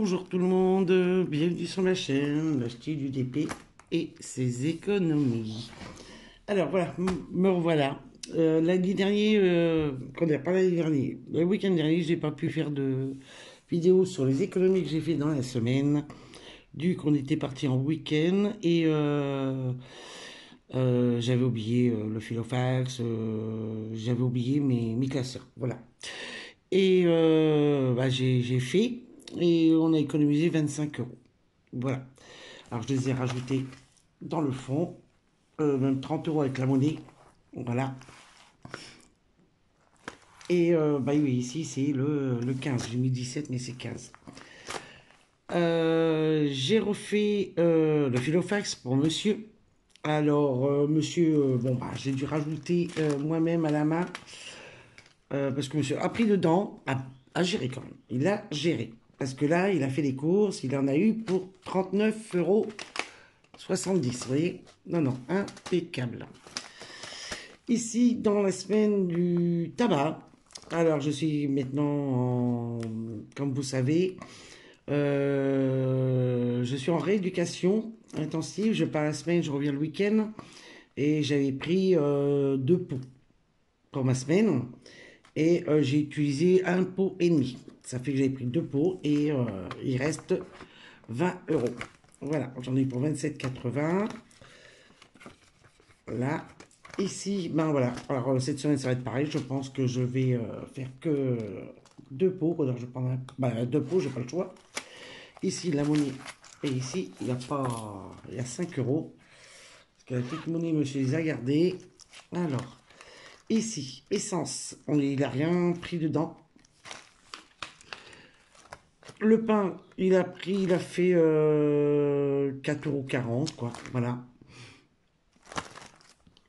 Bonjour tout le monde, bienvenue sur ma chaîne, la style du DP et ses économies. Alors voilà, me revoilà. Lundi dernier, pas lundi dernier, le week-end dernier, j'ai pas pu faire de vidéo sur les économies que j'ai fait dans la semaine, dû qu'on était parti en week-end et j'avais oublié le filofax, j'avais oublié mes classeurs, voilà. Et j'ai fait et on a économisé 25 euros. Voilà. Alors je les ai rajoutés dans le fond, même 30 euros avec la monnaie. Voilà. Et oui, ici c'est le 15. J'ai mis 17, mais c'est 15. J'ai refait le filofax pour monsieur. Alors, monsieur, j'ai dû rajouter moi-même à la main. Parce que monsieur a pris dedans, a géré quand même. Il a géré. Parce que là, il a fait les courses, il en a eu pour 39,70 €. Vous voyez? Non, impeccable. Ici, dans la semaine du tabac, alors je suis maintenant, comme vous savez, je suis en rééducation intensive. Je pars la semaine, je reviens le week-end. Et j'avais pris 2 pots pour ma semaine. Et j'ai utilisé 1 pot et demi. Ça fait que j'ai pris 2 pots et il reste 20 €. Voilà, j'en ai pour 27,80 €. Là, ici, ben voilà. Alors cette semaine, ça va être pareil. Je pense que je vais faire que 2 pots. Alors je prendrai 2 pots, j'ai pas le choix. Ici, la monnaie. Et ici, il y a 5 €. Parce que la petite monnaie, monsieur les a gardées. Alors. Ici, essence, il n'a rien pris dedans. Le pain, il a fait 4,40 €, quoi. Voilà.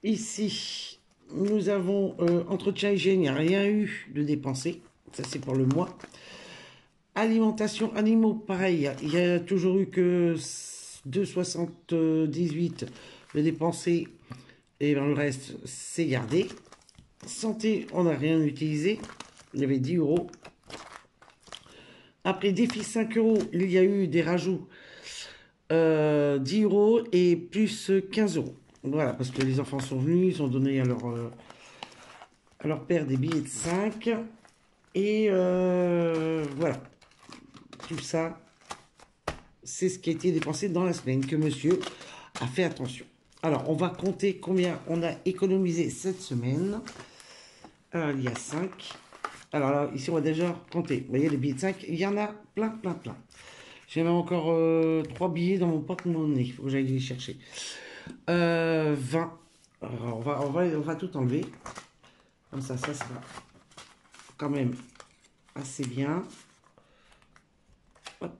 Ici, nous avons entretien hygiène, il n'y a rien eu de dépensé. Ça, c'est pour le mois. Alimentation animaux, pareil, il n'y a toujours eu que 2,78 € de dépensé. Et ben, le reste, c'est gardé. Santé, on n'a rien utilisé. Il y avait 10 €. Après défi 5 €, il y a eu des rajouts 10 € et plus 15 €. Voilà, parce que les enfants sont venus, ils ont donné à leur père des billets de 5. Et voilà. Tout ça, c'est ce qui a été dépensé dans la semaine, que monsieur a fait attention. Alors, on va compter combien on a économisé cette semaine. Il y a 5. Alors là, ici, on va déjà compter. Vous voyez, les billets de 5, il y en a plein. J'ai même encore 3 billets dans mon porte-monnaie. Il faut que j'aille les chercher. 20. Alors, on va tout enlever. Comme ça va quand même assez bien. Hop.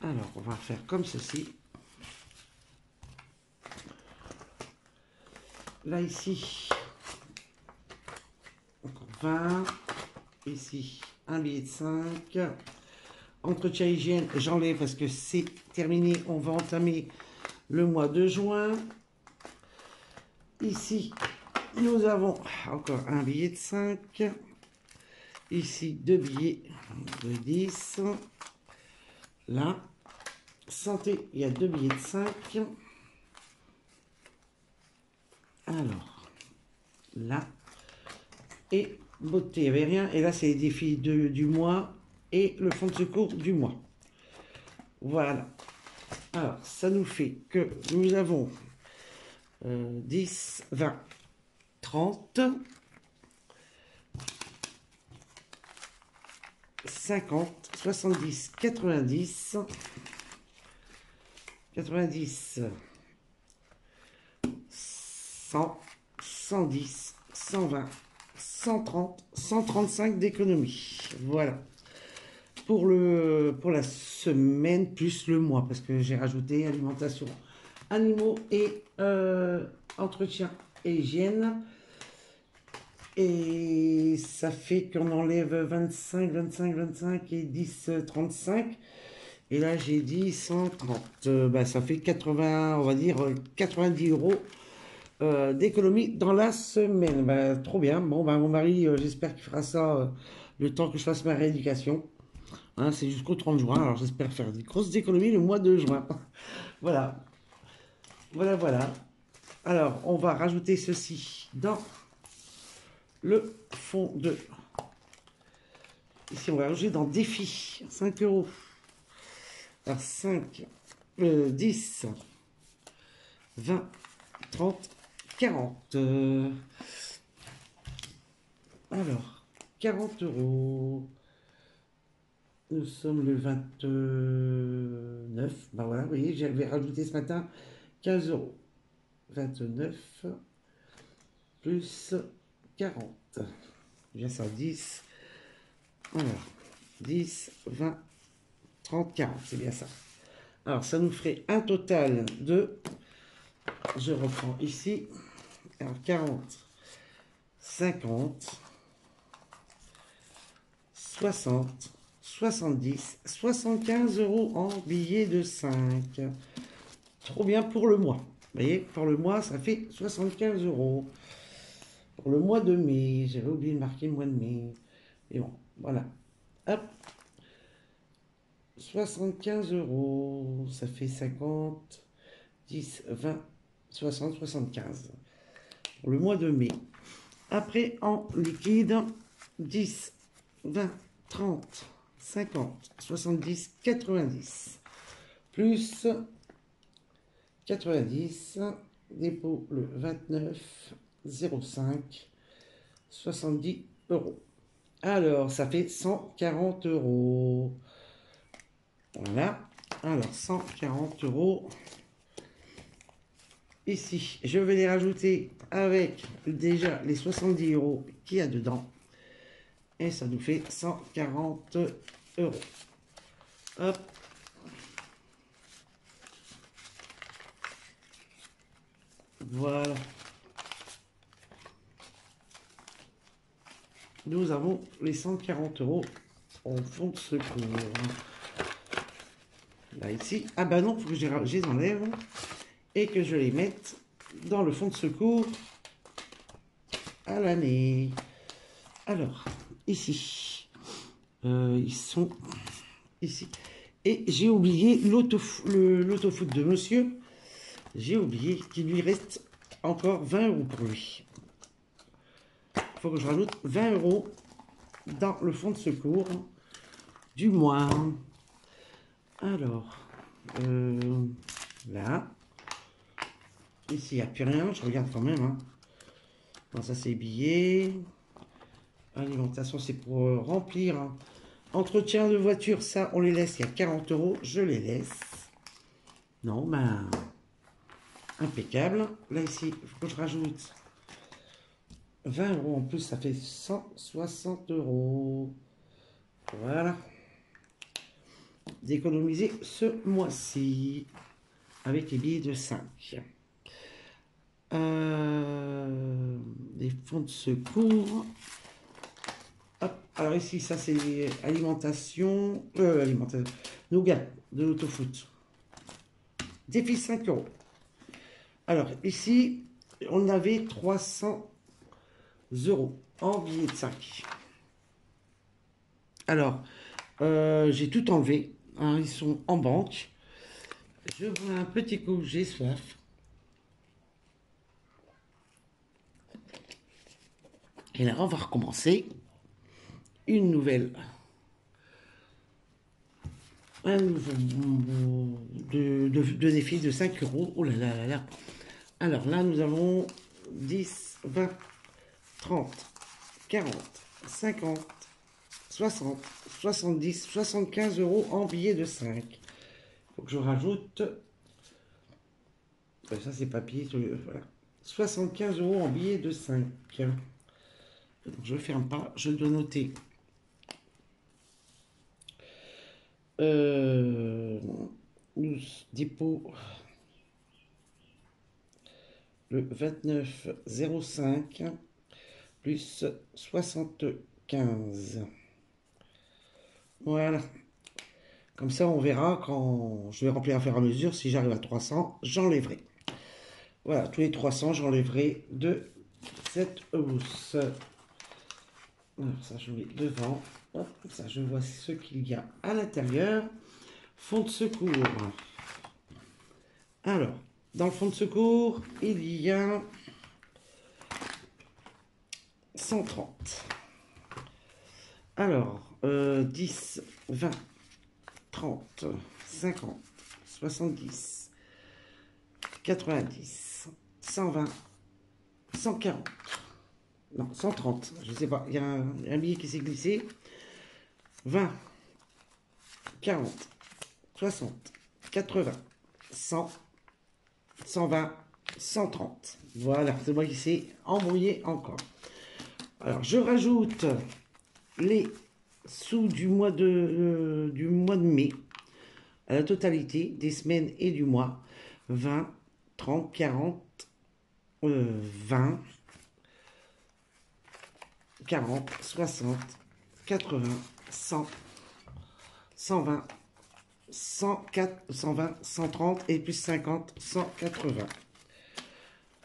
Alors, on va faire comme ceci. Là, ici, encore 20. Ici, un billet de 5. Entretien hygiène, j'enlève parce que c'est terminé. On va entamer le mois de juin. Ici, nous avons encore un billet de 5. Ici, 2 billets de 10. Là, santé, il y a 2 billets de 5. Alors, là, et beauté, il n'y avait rien. Et là, c'est les défis du mois et le fonds de secours du mois. Voilà. Alors, ça nous fait que nous avons 10, 20, 30, 50, 70, 90, 90, 100, 110, 120, 130, 135 d'économie. Voilà. Pour la semaine plus le mois, parce que j'ai rajouté alimentation animaux et entretien et hygiène. Et ça fait qu'on enlève 25 et 10, 35. Et là, j'ai dit 130. Ça fait 80, on va dire 90 € d'économie dans la semaine. Trop bien. Bon, mon mari, j'espère qu'il fera ça le temps que je fasse ma rééducation. Hein, c'est jusqu'au 30 juin. Alors j'espère faire des grosses économies le mois de juin. Voilà. Voilà, voilà. Alors, on va rajouter ceci dans le fond de... Ici, on va rajouter dans défi. 5 euros. Alors, 5, 10, 20, 30, 40. Alors, 40 euros. Nous sommes le 29. Ben voilà, vous voyez, j'avais rajouté ce matin 15 euros. 29 plus 40. Bien ça, 10. Alors, 10, 20, 30, 40. C'est bien ça. Alors, ça nous ferait un total de... Je reprends ici. Alors, 40, 50, 60, 70, 75 euros en billets de 5. Trop bien pour le mois. Vous voyez, pour le mois, ça fait 75 euros. Pour le mois de mai, j'avais oublié de marquer le mois de mai. Et bon, voilà. Hop. 75 euros. Ça fait 50, 10, 20, 60, 75. Pour le mois de mai. Après, en liquide, 10, 20, 30, 50, 70, 90. Plus 90, dépôt le 29, 05, 70 euros. Alors, ça fait 140 euros. Voilà. Alors, 140 euros. Ici, je vais les rajouter avec déjà les 70 euros qu'il y a dedans. Et ça nous fait 140 euros. Hop. Voilà. Nous avons les 140 euros en fond de secours. Là, ici. Ah bah non, il faut que je les enlève et que je les mette dans le fond de secours à l'année. Alors, ici. Ils sont ici. Et j'ai oublié l'autofoot de monsieur. J'ai oublié qu'il lui reste encore 20 euros pour lui. Il faut que je rajoute 20 euros dans le fonds de secours du mois. Alors, là. Ici, il n'y a plus rien. Je regarde quand même. Hein. Non, ça, c'est billets. Alimentation, c'est pour remplir. Hein. Entretien de voiture, ça, on les laisse. Il y a 40 euros. Je les laisse. Non, ben... impeccable. Là, ici, il faut que je rajoute 20 euros en plus. Ça fait 160 euros. Voilà. D'économiser ce mois-ci. Avec les billets de 5. Des fonds de secours. Hop. Alors ici, ça c'est alimentation. Alimentation. Nougat de l'autofoot. Défi 5 euros. Alors ici, on avait 300 euros en billets de 5. Alors, j'ai tout enlevé. Hein, ils sont en banque. Je bois un petit coup, j'ai soif. Et là, on va recommencer une nouvelle. Un nouveau de défi de 5 euros. Oh là là là là. Alors là, nous avons 10, 20, 30, 40, 50, 60, 70, 75 euros en billets de 5. Il faut que je rajoute... ça, c'est papier. Voilà. 75 euros en billets de 5. Je ne ferme pas, je dois noter. Dépôt le 29,05 plus 75. Voilà. Comme ça, on verra quand je vais remplir à faire à mesure. Si j'arrive à 300, j'enlèverai. Voilà, tous les 300, j'enlèverai de cette hausse. Alors ça, je mets devant. Hop, comme ça, je vois ce qu'il y a à l'intérieur. Fond de secours. Alors, dans le fond de secours, il y a 130. Alors, 10, 20, 30, 50, 70, 90, 120, 140. Non, 130, je ne sais pas. Il y a un billet qui s'est glissé. 20, 40, 60, 80, 100, 120, 130. Voilà, c'est moi qui s'est embrouillé encore. Alors, je rajoute les sous du mois de mai à la totalité des semaines et du mois. 20, 30, 40, 20, 40, 60, 80, 100, 120, 104, 120, 130 et plus 50, 180.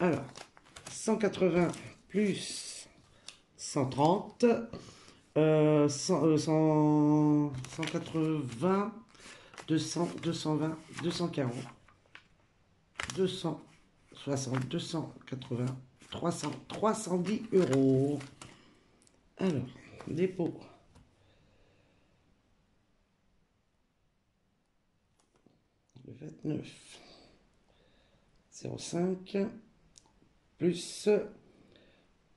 Alors, 180 plus 130, 180, 200, 220, 240, 260, 280, 300, 310 euros. Alors, dépôt. Le 29, 05, plus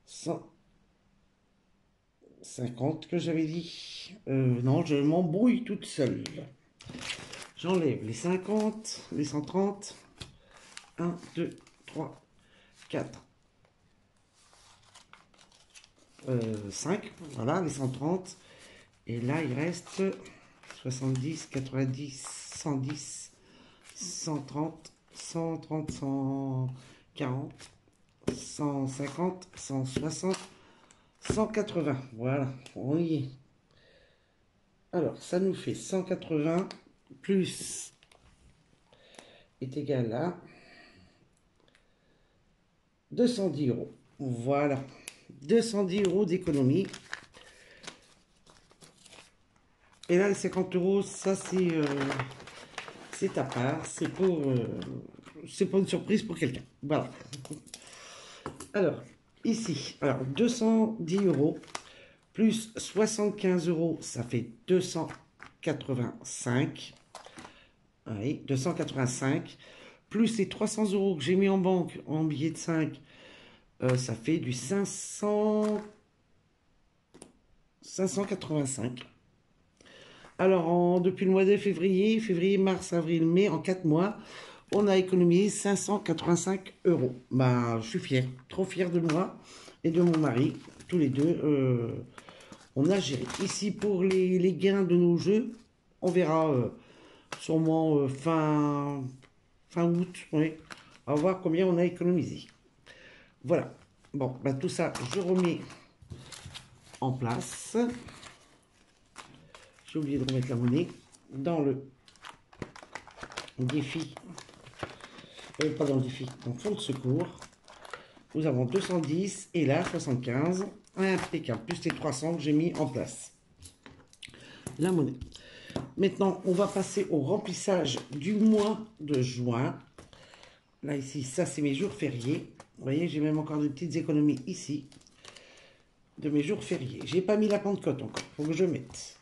150 que j'avais dit. Non, je m'embrouille toute seule. J'enlève les 50, les 130. 1, 2, 3, 4, 5. Voilà, les 130. Et là, il reste 70, 90, 110, 130, 130, 140, 150, 160, 180. Voilà, on y est. Alors, ça nous fait 180 plus est égal à 210 euros. Voilà, 210 euros d'économie. Et là, les 50 euros, ça c'est à part. C'est pas une surprise pour quelqu'un. Voilà. Alors, ici, alors 210 euros plus 75 euros, ça fait 285. Oui, 285. Plus les 300 euros que j'ai mis en banque en billet de 5, ça fait du 585. Alors, depuis le mois de février, mars, avril, mai, en 4 mois, on a économisé 585 euros. Bah, je suis fier, trop fier de moi et de mon mari. Tous les deux, on a géré. Ici, pour les gains de nos jeux, on verra sûrement fin août. Oui. On va voir combien on a économisé. Voilà. Bon, bah, tout ça, je remets en place. J'ai oublié de remettre la monnaie dans le défi. Pas dans le défi, dans le fond de secours. Nous avons 210 et là 75. Impeccable. Plus les 300 que j'ai mis en place. La monnaie. Maintenant, on va passer au remplissage du mois de juin. Là, ici, ça, c'est mes jours fériés. Vous voyez, j'ai même encore des petites économies ici de mes jours fériés. J'ai pas mis la Pentecôte encore. Il faut que je mette.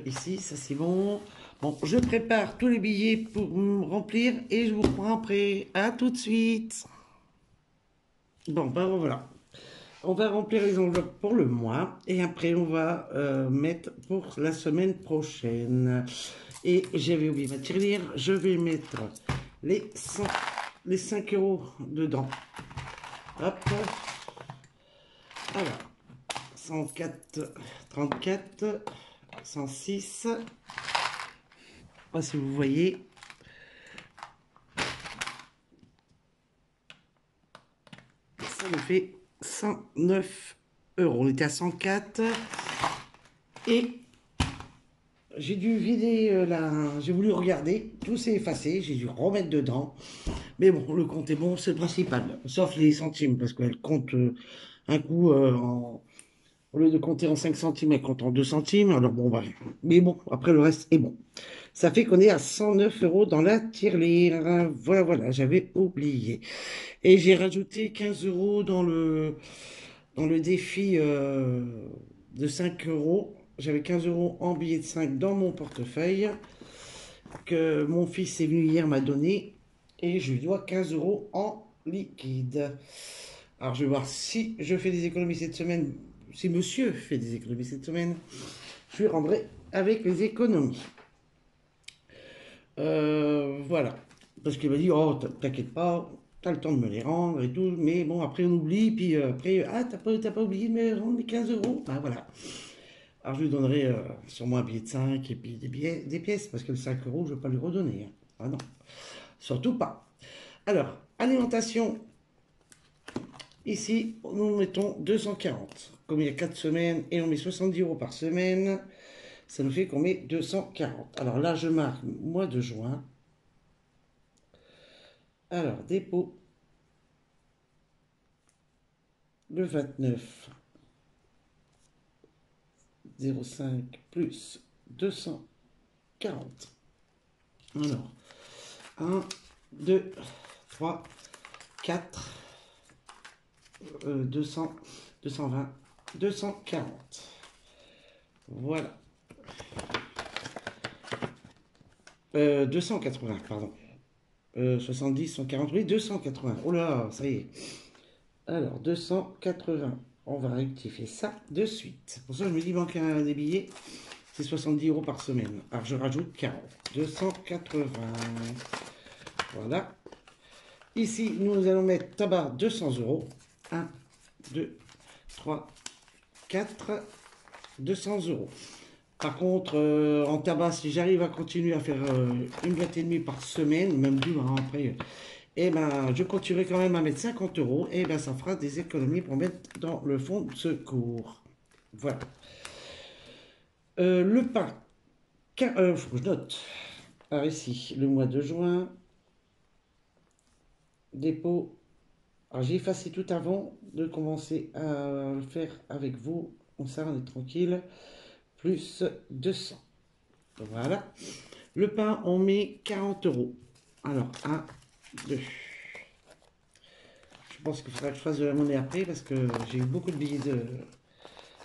Ici, ça, c'est bon. Bon, je prépare tous les billets pour me remplir et je vous reprends après. À tout de suite. Bon, ben voilà. On va remplir les enveloppes pour le mois et après on va mettre pour la semaine prochaine. Et j'avais oublié ma tirelire, je vais mettre les 5 euros dedans. Hop. Alors, 104, 34, 106. Je ne sais pas si vous voyez. Ça me fait 109 euros. On était à 104 et j'ai dû vider j'ai voulu regarder, tout s'est effacé, j'ai dû remettre dedans. Mais bon, le compte est bon, c'est le principal. Sauf les centimes, parce qu'elle compte un coup Au lieu de compter en 5 centimes, elle compte en 2 centimes. Alors bon, bah, mais bon, après le reste est bon. Ça fait qu'on est à 109 euros dans la tirelire. Voilà, voilà, j'avais oublié. Et j'ai rajouté 15 euros dans le défi de 5 euros. J'avais 15 euros en billets de 5 dans mon portefeuille que mon fils est venu hier m'a donné. Et je lui dois 15 euros en liquide. Alors je vais voir si je fais des économies cette semaine. Si monsieur fait des économies cette semaine, je lui rendrai avec les économies. Voilà. Parce qu'il m'a dit, oh, t'inquiète pas, t'as le temps de me les rendre et tout. Mais bon, après on oublie, puis après, ah, t'as pas oublié de me rendre les 15 euros. Bah voilà. Alors je lui donnerai sûrement un billet de 5 et puis des pièces, parce que le 5 euros, je ne vais pas lui redonner, hein. Ah non, surtout pas. Alors, alimentation, ici, nous mettons 240. Comme il y a 4 semaines et on met 70 euros par semaine, ça nous fait qu'on met 240. Alors là, je marque mois de juin. Alors, dépôt, le 29, 05 plus 240. Alors, 1, 2, 3, 4, 200, 220, 240. Voilà. 280, pardon. 70, 140, oui, 280. Oh là, ça y est. Alors, 280. On va rectifier ça de suite. Pour ça, je me dis, il manque des billets. C'est 70 euros par semaine. Alors, je rajoute 40. 280. Voilà. Ici, nous allons mettre tabac 200 euros. 1, 2, 3, 4, 200 euros. Par contre, en tabac, si j'arrive à continuer à faire une boîte et demie par semaine, même deux, hein, après, eh ben, je continuerai quand même à mettre 50 euros. Et ben, ça fera des économies pour mettre dans le fonds de secours. Voilà. Le pain. Faut que je note. Alors ici, le mois de juin. Dépôt. Alors j'ai effacé tout avant de commencer à le faire avec vous. Comme ça, on est tranquille. Plus 200. Voilà. Le pain, on met 40 euros. Alors, 1, 2. Je pense qu'il faudra que je fasse de la monnaie après parce que j'ai eu beaucoup de billets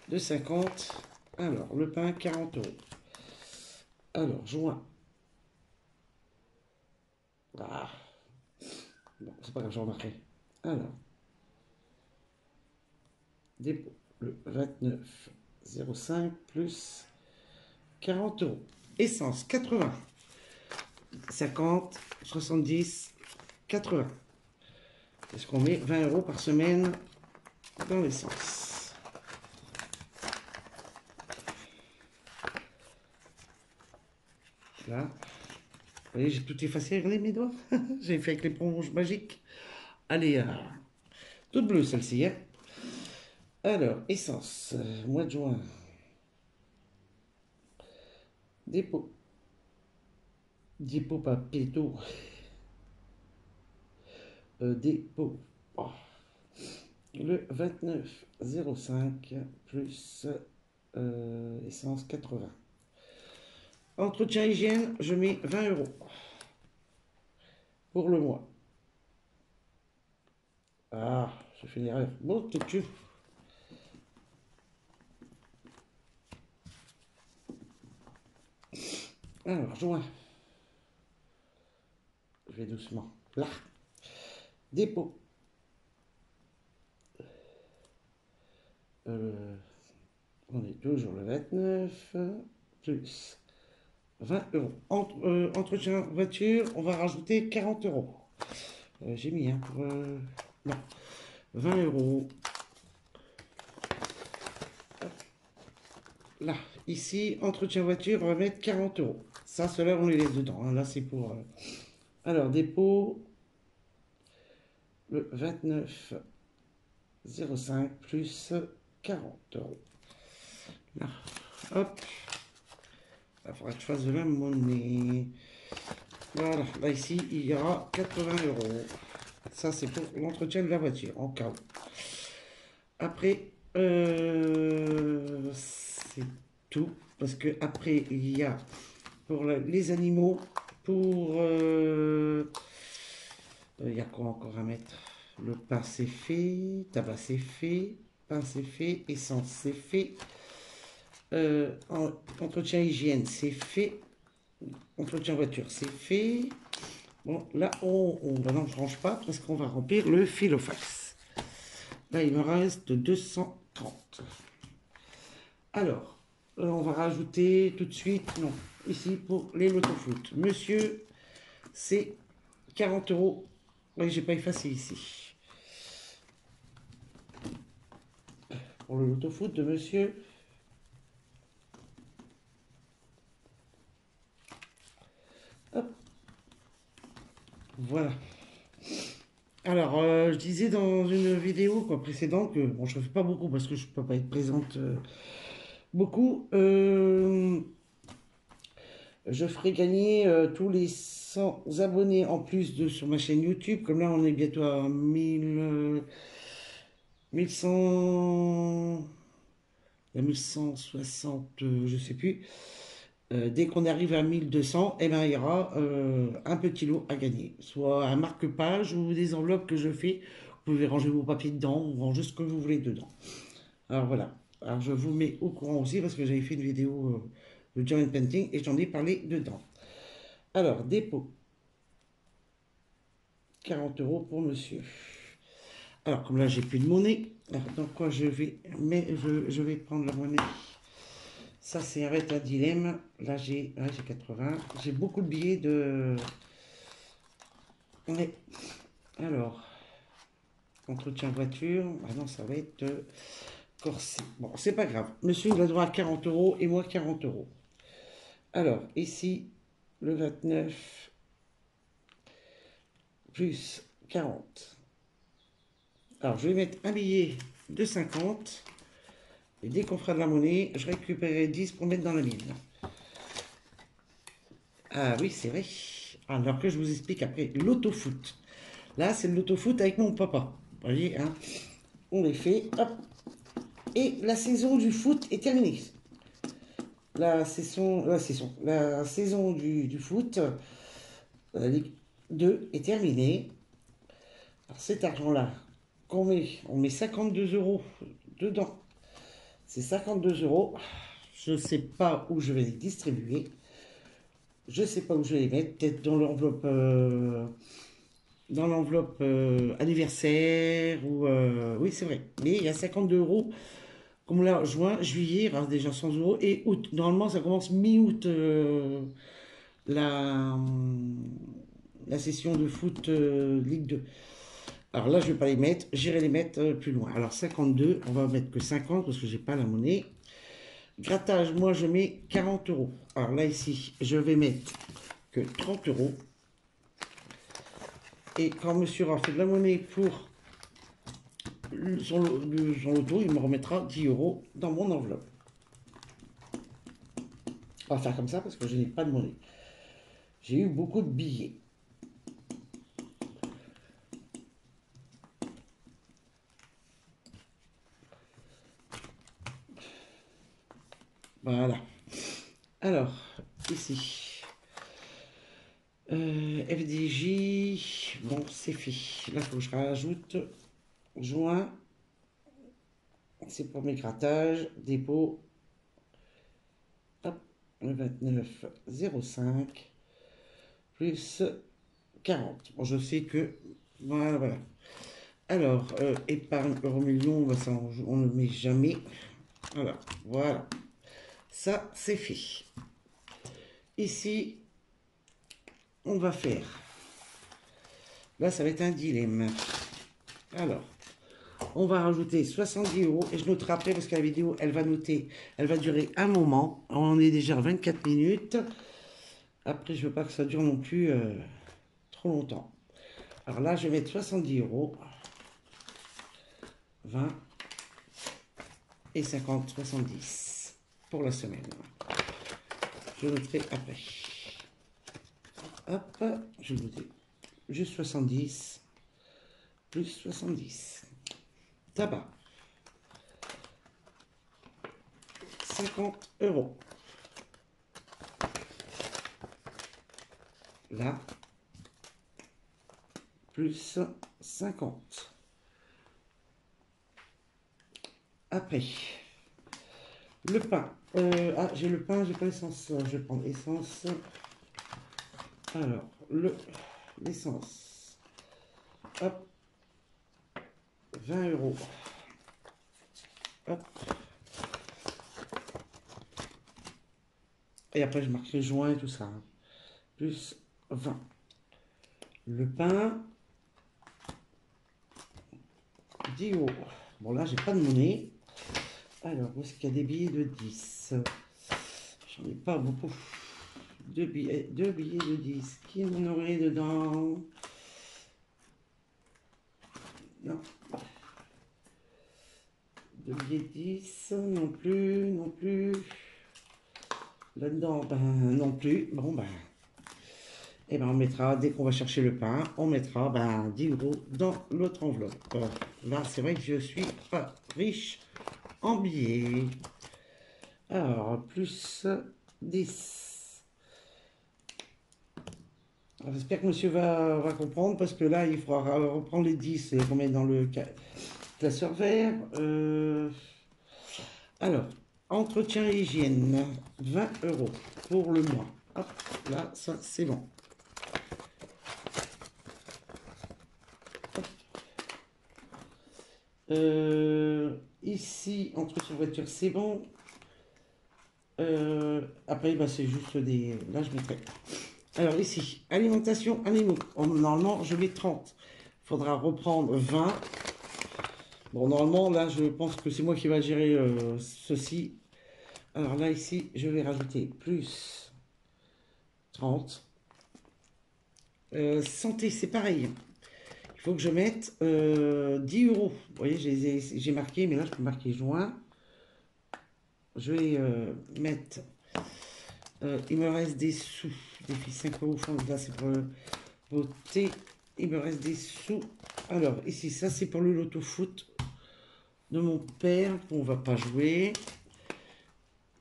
de 50. Alors, le pain, 40 euros. Alors, juin. Ah, bon, c'est pas grave, je remarquerai. Alors, dépôt, le 29, 05 plus 40 euros. Essence, 80. 50, 70, 80. Est-ce qu'on met 20 euros par semaine dans l'essence? Là. Vous voyez, j'ai tout effacé, regardez mes doigts. J'ai fait avec l'éponge magique. Allez, toute bleue celle-ci, hein. Alors, essence, mois de juin. Dépôt. Dépôt papéto. Dépôt. Oh. Le 29 05 plus essence 80. Entretien hygiène, je mets 20 euros pour le mois. Ah, j'ai fait une erreur. Bon, peut-être que... Alors, juin. Je vais doucement. Là. Dépôt. On est toujours le 29 plus 20 euros. Entretien voiture, on va rajouter 40 euros. J'ai mis un pour... non. 20 euros. Là, ici, entretien voiture, on va mettre 40 euros. Ça, cela, on les laisse dedans, hein. Là, c'est pour... Alors, dépôt, le 29 05 plus 40 euros. Là, hop. Il faudra que je fasse de la monnaie. Voilà, là, ici, il y aura 80 euros. Ça, c'est pour l'entretien de la voiture, en cas où. Après, C'est tout. Parce que après, il y a pour les animaux, pour... il y a quoi encore à mettre? Le pain c'est fait, tabac c'est fait, pain c'est fait, essence c'est fait, entretien hygiène c'est fait, entretien voiture c'est fait. Bon, là, bah non, je range pas parce qu'on va remplir le filofax. Là, il me reste 230. Alors, on va rajouter tout de suite, non, ici pour les loto-foot. Monsieur, c'est 40 euros. Oui, j'ai pas effacé ici. Pour le loto-foot de monsieur. Hop, voilà. Alors, je disais dans une vidéo précédente que bon, je ne fais pas beaucoup parce que je ne peux pas être présente beaucoup. Je ferai gagner tous les 100 abonnés en plus sur ma chaîne YouTube. Comme là, on est bientôt à 1100, 1160, je sais plus. Dès qu'on arrive à 1200, eh ben, il y aura un petit lot à gagner. Soit un marque-page ou des enveloppes que je fais. Vous pouvez ranger vos papiers dedans ou ranger ce que vous voulez dedans. Alors voilà. Alors je vous mets au courant aussi parce que j'avais fait une vidéo de joint painting et j'en ai parlé dedans. Alors, dépôt. 40 euros pour monsieur. Alors, comme là, j'ai plus de monnaie. Alors, dans quoi je vais, je vais prendre la monnaie. Ça, c'est arrête un dilemme. Là, j'ai 80. J'ai beaucoup de billets de... Ouais. Alors, entretien voiture. Ah non, ça va être corset. Bon, c'est pas grave. Monsieur, il a droit à 40 euros et moi 40 euros. Alors, ici, le 29 plus 40. Alors, je vais mettre un billet de 50. Et dès qu'on fera de la monnaie, je récupérerai 10 pour mettre dans la mine. Ah oui, c'est vrai. Alors que je vous explique après. L'autofoot. Là, c'est l'autofoot avec mon papa. Vous voyez, hein, on les fait. Hop. Et la saison du foot est terminée. La saison du foot, la Ligue 2 est terminée. Alors cet argent-là, on met 52 euros dedans. C'est 52 euros. Je ne sais pas où je vais les distribuer. Je ne sais pas où je vais les mettre. Peut-être dans l'enveloppe anniversaire. Ou, oui, c'est vrai. Mais il y a 52 euros. Comme là, juin, juillet, il reste déjà 100 euros. Et août. Normalement, ça commence mi-août. La, la session de foot Ligue 2. Alors là, je ne vais pas les mettre. J'irai les mettre plus loin. Alors 52, on va mettre que 50 parce que j'ai pas la monnaie. Grattage, moi je mets 40 euros. Alors là ici, je vais mettre que 30 euros. Et quand monsieur aura fait de la monnaie pour son loto, il me remettra 10 euros dans mon enveloppe. On va faire comme ça parce que je n'ai pas de monnaie. J'ai eu beaucoup de billets. Voilà. Alors, ici. FDJ. Bon, c'est fait. Là, il faut que je rajoute juin. C'est pour mes grattages. Dépôt. Hop, le 29,05 plus 40. Bon, je sais que... Voilà, voilà. Alors, épargne euro million, ça, on ne le met jamais. Voilà, voilà. Ça, c'est fait. Ici, on va faire... Là, ça va être un dilemme. Alors, on va rajouter 70 euros et je noterai après parce que la vidéo, elle va noter, elle va durer un moment. On est déjà à 24 minutes. Après, je veux pas que ça dure non plus trop longtemps. Alors là, je vais mettre 70 euros. 20 et 50, 70 pour la semaine. Je noterai après. Hop, je vous dis juste 70 plus 70. Tabac. 50 euros. Là, plus 50. Après, le pain. Ah, j'ai le pain, j'ai pas l'essence. Je vais prendre essence. Alors, l'essence. Hop. 20 euros. Hop. Et après, je marque les joints et tout ça. Hein. Plus 20. Le pain. 10 euros. Bon, là, j'ai pas de monnaie. Alors, où est-ce qu'il y a des billets de 10? J'en ai pas beaucoup. Deux billets de 10. Qui en aurait dedans? Non. Deux billets de 10. Non plus, non plus. Là-dedans, ben non plus. Bon, ben. Et ben on mettra, dès qu'on va chercher le pain, on mettra ben, 10 euros dans l'autre enveloppe. Là, c'est vrai que je suis pas riche en billets. Alors, plus 10. J'espère que monsieur va comprendre parce que là, il faudra reprendre les 10 et remettre dans le classeur vert. Alors, entretien et hygiène, 20 euros pour le mois. Hop, là, ça, c'est bon. Ici, entretien voiture, c'est bon. Après, bah, c'est juste des... Là, je mettrai... Alors ici, alimentation animaux. Normalement, je mets 30. Il faudra reprendre 20. Bon, normalement, là, je pense que c'est moi qui va gérer ceci. Alors là, ici, je vais rajouter plus 30. Santé, c'est pareil. Il faut que je mette 10 euros. Vous voyez, j'ai marqué, mais là, je peux marquer joint. Je vais mettre... il me reste des sous. Défi 5 euros. Là, c'est pour le beauté. Il me reste des sous. Alors, ici, ça, c'est pour le loto foot de mon père qu'on va pas jouer.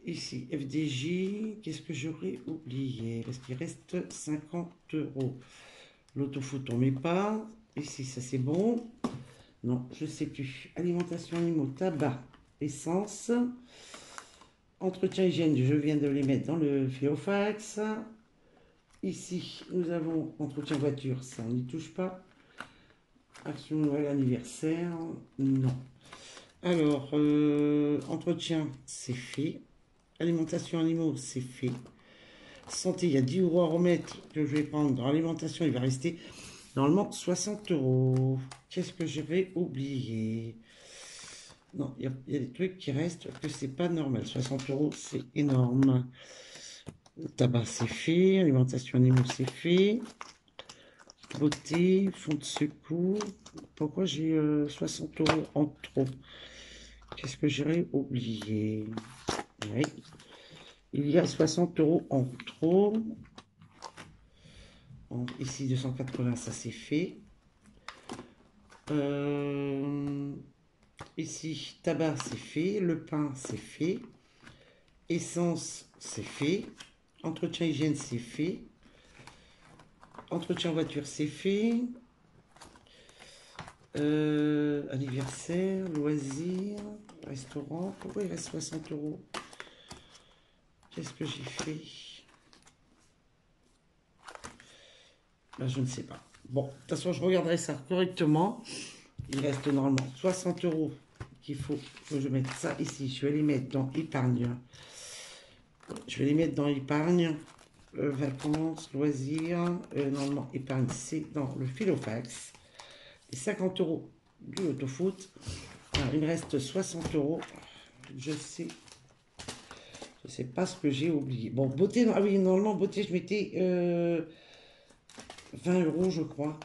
Ici, FDJ. Qu'est-ce que j'aurais oublié? Parce qu'il reste 50 euros. Loto foot, on met pas. Ici, ça, c'est bon. Non, je sais plus. Alimentation animaux, tabac, essence. Entretien hygiène, je viens de les mettre dans le Féofax. Ici, nous avons entretien voiture, ça on n'y touche pas. Action Noël anniversaire, non. Alors, entretien, c'est fait. Alimentation animaux, c'est fait. Santé, il y a 10 euros à remettre que je vais prendre dans l'alimentation, il va rester normalement 60 euros. Qu'est-ce que j'avais oublié? Non, il y a des trucs qui restent que c'est pas normal. 60 euros, c'est énorme. Le tabac, c'est fait. Alimentation animaux, c'est fait. Beauté, fonds de secours. Pourquoi j'ai 60 euros en trop? Qu'est-ce que j'aurais oublié? Oui. Il y a 60 euros en trop. Ici, 280, ça c'est fait. Ici, tabac, c'est fait. Le pain, c'est fait. Essence, c'est fait. Entretien hygiène, c'est fait. Entretien voiture, c'est fait. Anniversaire, loisirs, restaurant. Pourquoi il reste 60 euros? Qu'est-ce que j'ai fait? Ben, je ne sais pas. Bon, de toute façon, je regarderai ça correctement. Il reste normalement 60 euros qu'il faut que je mette ça ici. Je vais les mettre dans épargne. Je vais les mettre dans épargne. Vacances, loisirs. Normalement, épargne, c'est dans le Filofax. Les 50 euros du autofoot. Alors, il me reste 60 euros. Je sais pas ce que j'ai oublié. Bon, beauté, ah oui, normalement, beauté, je mettais 20 euros, je crois.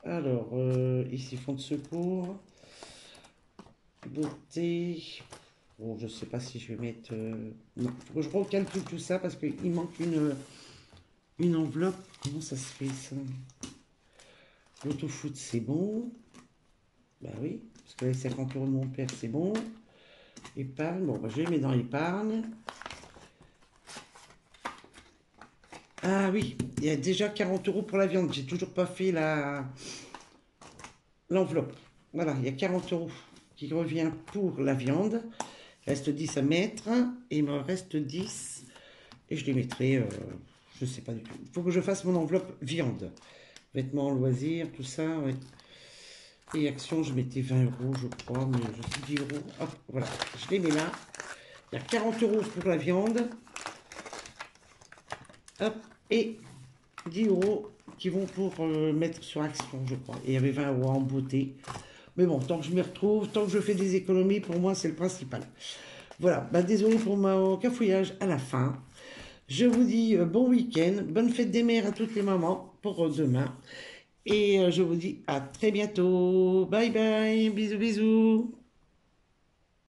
Alors, ici, fonds de secours. Beauté. Bon, je sais pas si je vais mettre... non, faut que je recalcule tout ça parce qu'il manque une enveloppe. Comment ça se fait, ça? L'autofoot, c'est bon. Bah oui, parce que les 50 euros de mon père, c'est bon. Épargne, bon, bah, je les mets dans épargne. Ah oui, il y a déjà 40 € pour la viande. J'ai toujours pas fait l'enveloppe. Voilà, il y a 40 € qui revient pour la viande. Il reste 10 à mettre et il me reste 10. Et je les mettrai, je sais pas du tout. Il faut que je fasse mon enveloppe viande. Vêtements, loisirs, tout ça, ouais. Et action, je mettais 20 €, je crois, mais je sais 10 €. Hop, voilà, je les mets là. Il y a 40 € pour la viande. Hop, et 10 € qui vont pour mettre sur action, je crois. Et il y avait 20 € en beauté. Mais bon, tant que je m'y retrouve, tant que je fais des économies, pour moi, c'est le principal. Voilà, bah, désolé pour mon cafouillage à la fin. Je vous dis bon week-end, bonne fête des mères à toutes les mamans pour demain. Et je vous dis à très bientôt. Bye bye, bisous bisous.